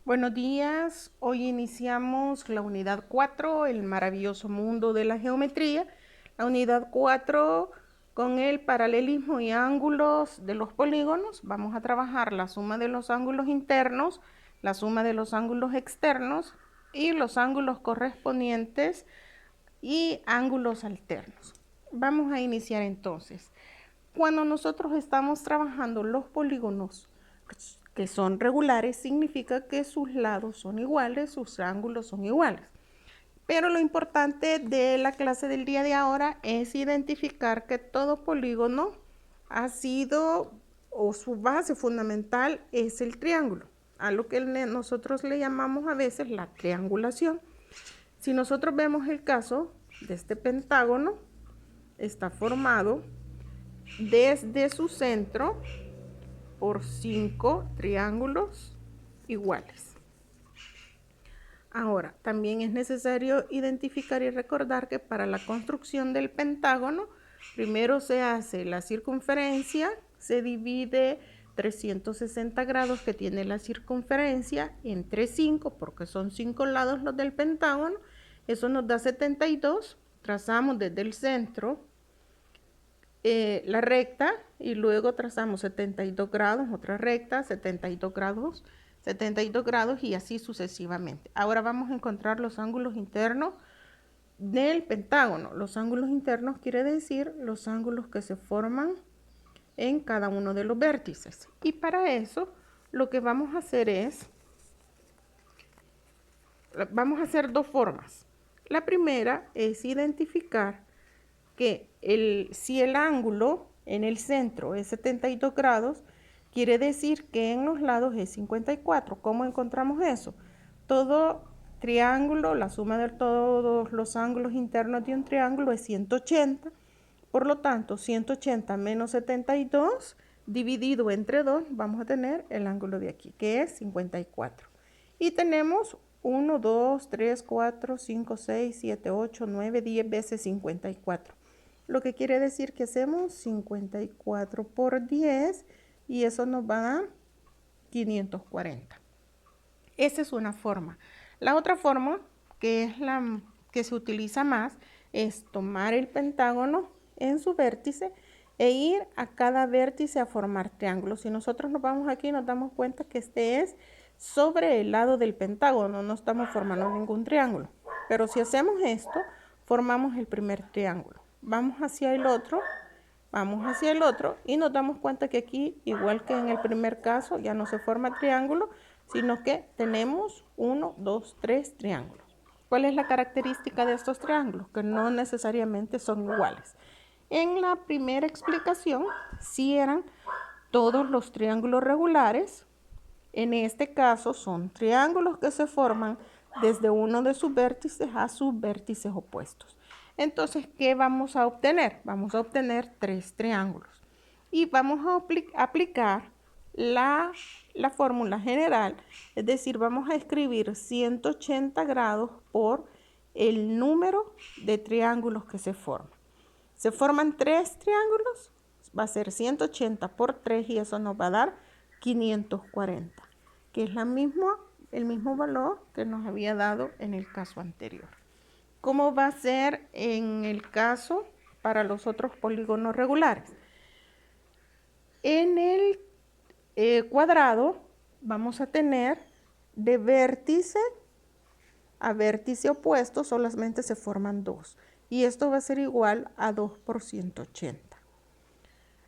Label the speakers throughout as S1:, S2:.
S1: Buenos días, hoy iniciamos la unidad 4, el maravilloso mundo de la geometría. La unidad 4 con el paralelismo y ángulos de los polígonos. Vamos a trabajar la suma de los ángulos internos, la suma de los ángulos externos y los ángulos correspondientes y ángulos alternos. Vamos a iniciar entonces. Cuando nosotros estamos trabajando los polígonos que son regulares, significa que sus lados son iguales, sus ángulos son iguales. Pero lo importante de la clase del día de ahora es identificar que todo polígono ha sido, o su base fundamental es el triángulo, a lo que nosotros le llamamos a veces la triangulación. Si nosotros vemos el caso de este pentágono, está formado desde su centro por 5 triángulos iguales. Ahora, también es necesario identificar y recordar que para la construcción del pentágono, primero se hace la circunferencia, se divide 360 grados que tiene la circunferencia entre 5, porque son 5 lados los del pentágono, eso nos da 72, trazamos desde el centro la recta y luego trazamos 72 grados, otra recta, 72 grados y así sucesivamente. Ahora vamos a encontrar los ángulos internos del pentágono. Los ángulos internos quiere decir los ángulos que se forman en cada uno de los vértices. Y para eso lo que vamos a hacer es, vamos a hacer dos formas. La primera es identificar que si el ángulo en el centro es 72 grados, quiere decir que en los lados es 54. ¿Cómo encontramos eso? Todo triángulo, la suma de todos los ángulos internos de un triángulo es 180. Por lo tanto, 180 menos 72 dividido entre 2, vamos a tener el ángulo de aquí, que es 54. Y tenemos 1, 2, 3, 4, 5, 6, 7, 8, 9, 10 veces 54. Lo que quiere decir que hacemos 54 por 10 y eso nos va a dar 540. Esa es una forma. La otra forma, que es la que se utiliza más, es tomar el pentágono en su vértice e ir a cada vértice a formar triángulos. Si nosotros nos vamos aquí, nos damos cuenta que este es sobre el lado del pentágono, no estamos formando ningún triángulo. Pero si hacemos esto, formamos el primer triángulo. Vamos hacia el otro y nos damos cuenta que aquí, igual que en el primer caso, ya no se forma triángulo, sino que tenemos 1, 2, 3 triángulos. ¿Cuál es la característica de estos triángulos? Que no necesariamente son iguales. En la primera explicación, sí eran todos los triángulos regulares. En este caso son triángulos que se forman desde uno de sus vértices a sus vértices opuestos. Entonces, ¿qué vamos a obtener? Vamos a obtener 3 triángulos. Y vamos a aplicar la fórmula general, es decir, vamos a escribir 180 grados por el número de triángulos que se forman. Se forman 3 triángulos, va a ser 180 por 3 y eso nos va a dar 540, que es el mismo valor que nos había dado en el caso anterior. ¿Cómo va a ser en el caso para los otros polígonos regulares? En el cuadrado vamos a tener de vértice a vértice opuesto solamente se forman 2 y esto va a ser igual a 2 por 180.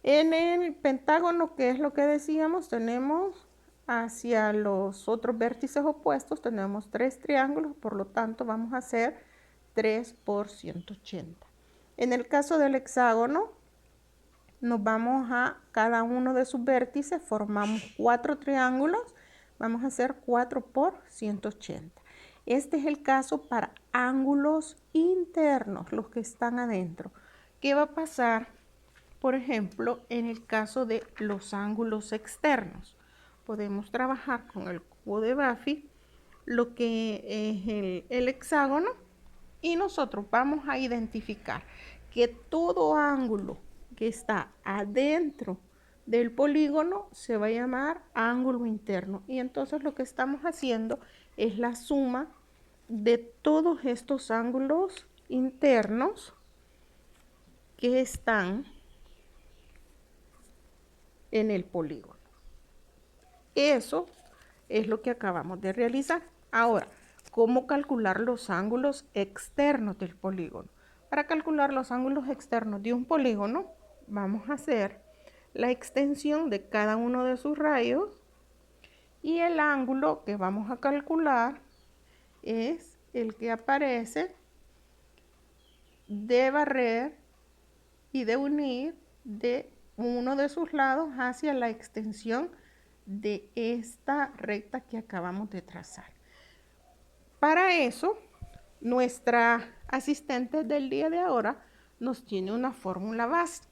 S1: En el pentágono, ¿qué es lo que decíamos? Tenemos hacia los otros vértices opuestos, tenemos 3 triángulos, por lo tanto vamos a hacer 3 por 180. En el caso del hexágono, nos vamos a cada uno de sus vértices, formamos 4 triángulos, vamos a hacer 4 por 180. Este es el caso para ángulos internos, los que están adentro. ¿Qué va a pasar, por ejemplo, en el caso de los ángulos externos? Podemos trabajar con el cubo de Buffy, lo que es el hexágono, y nosotros vamos a identificar que todo ángulo que está adentro del polígono se va a llamar ángulo interno. Y entonces lo que estamos haciendo es la suma de todos estos ángulos internos que están en el polígono. Eso es lo que acabamos de realizar. Ahora, ¿cómo calcular los ángulos externos del polígono? Para calcular los ángulos externos de un polígono, vamos a hacer la extensión de cada uno de sus rayos y el ángulo que vamos a calcular es el que aparece de barrer y de unir de uno de sus lados hacia la extensión de esta recta que acabamos de trazar. Para eso, nuestra asistente del día de ahora nos tiene una fórmula base.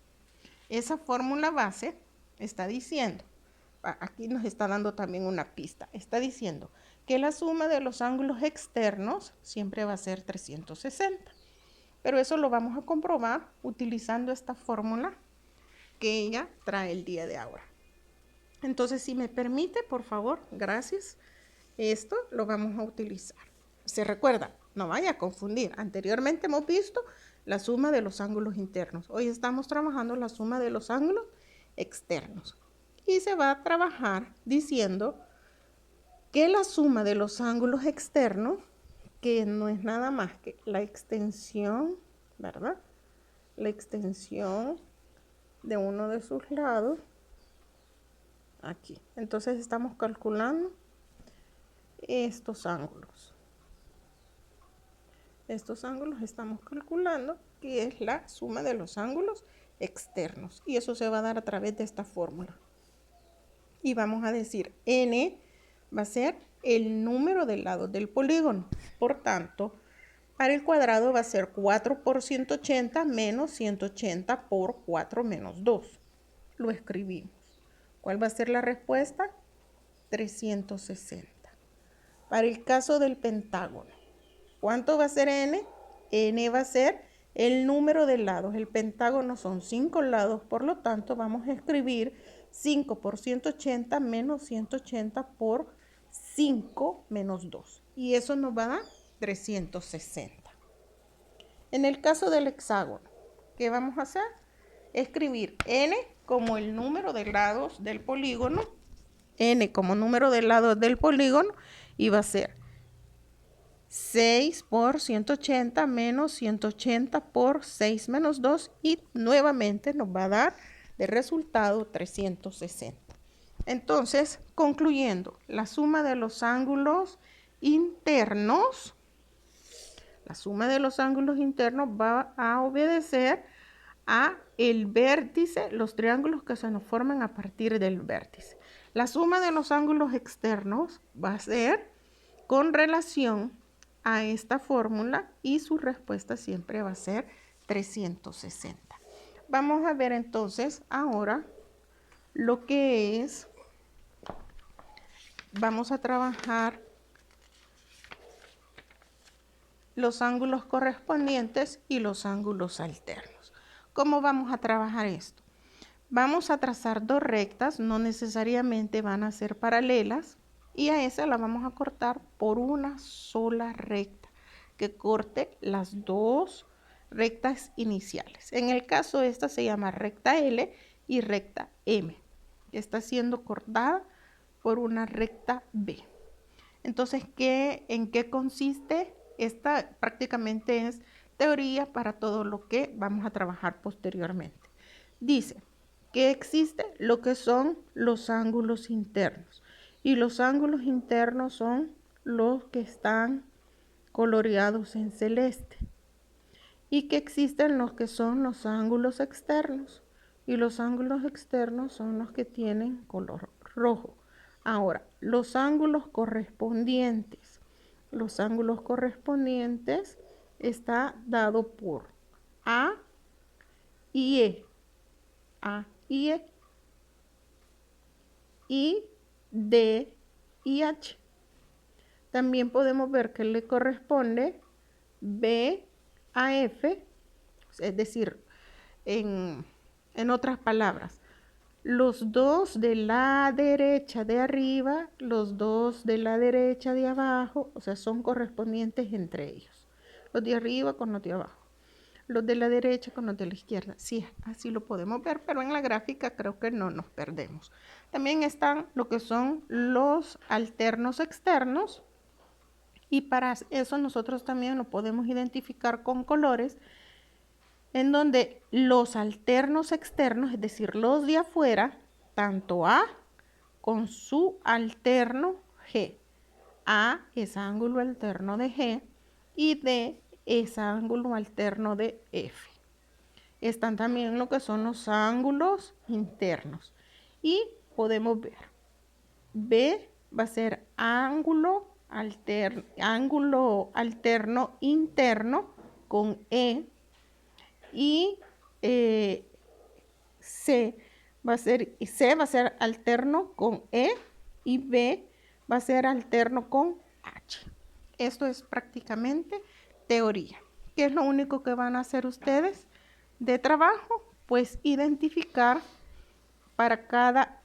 S1: Esa fórmula base está diciendo, aquí nos está dando también una pista, está diciendo que la suma de los ángulos externos siempre va a ser 360. Pero eso lo vamos a comprobar utilizando esta fórmula que ella trae el día de ahora. Entonces, si me permite, por favor, gracias. Esto lo vamos a utilizar. Se recuerda, no vaya a confundir. Anteriormente hemos visto la suma de los ángulos internos. Hoy estamos trabajando la suma de los ángulos externos. Y se va a trabajar diciendo que la suma de los ángulos externos, que no es nada más que la extensión, ¿verdad? La extensión de uno de sus lados aquí. Entonces estamos calculando estos ángulos. Estos ángulos estamos calculando que es la suma de los ángulos externos. Y eso se va a dar a través de esta fórmula. Y vamos a decir, n va a ser el número de lados del polígono. Por tanto, para el cuadrado va a ser 4 por 180 menos 180 por 4 menos 2. Lo escribimos. ¿Cuál va a ser la respuesta? 360. Para el caso del pentágono, ¿cuánto va a ser n? N va a ser el número de lados. El pentágono son 5 lados, por lo tanto vamos a escribir 5 por 180 menos 180 por 5 menos 2. Y eso nos va a dar 360. En el caso del hexágono, ¿qué vamos a hacer? Escribir n como el número de lados del polígono, n como número de lados del polígono, y va a ser 6 por 180 menos 180 por 6 menos 2, y nuevamente nos va a dar de resultado 360. Entonces, concluyendo, la suma de los ángulos internos, va a obedecer a el vértice, los triángulos que se nos forman a partir del vértice. La suma de los ángulos externos va a ser con relación a esta fórmula y su respuesta siempre va a ser 360. Vamos a ver entonces ahora lo que es, vamos a trabajar los ángulos correspondientes y los ángulos alternos. ¿Cómo vamos a trabajar esto? Vamos a trazar dos rectas, no necesariamente van a ser paralelas, y a esa la vamos a cortar por una sola recta, que corte las dos rectas iniciales. En el caso esta se llama recta L y recta M, que está siendo cortada por una recta B. Entonces, ¿en qué consiste? Esta prácticamente es teoría para todo lo que vamos a trabajar posteriormente. Dice que existe lo que son los ángulos internos. Y los ángulos internos son los que están coloreados en celeste. Y que existen los que son los ángulos externos. Y los ángulos externos son los que tienen color rojo. Ahora, los ángulos correspondientes. Los ángulos correspondientes está dado por A y E. A y E. Y D y H. También podemos ver que le corresponde B a F, es decir, en otras palabras, los dos de la derecha de arriba, los dos de la derecha de abajo, o sea, son correspondientes entre ellos. Los de arriba con los de abajo. Los de la derecha con los de la izquierda. Sí, así lo podemos ver, pero en la gráfica creo que no nos perdemos. También están lo que son los alternos externos, y para eso nosotros también lo podemos identificar con colores, en donde los alternos externos, es decir, los de afuera, tanto A con su alterno G. A es ángulo alterno de G y D es ángulo alterno de F. Están también lo que son los ángulos internos. Y podemos ver, B va a ser ángulo alterno interno con E, y C va a ser alterno con E, y B va a ser alterno con H. Esto es prácticamente teoría. ¿Qué es lo único que van a hacer ustedes de trabajo? Pues identificar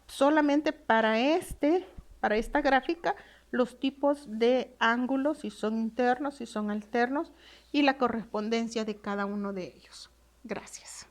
S1: solamente para esta gráfica, los tipos de ángulos, si son internos, si son alternos, y la correspondencia de cada uno de ellos. Gracias.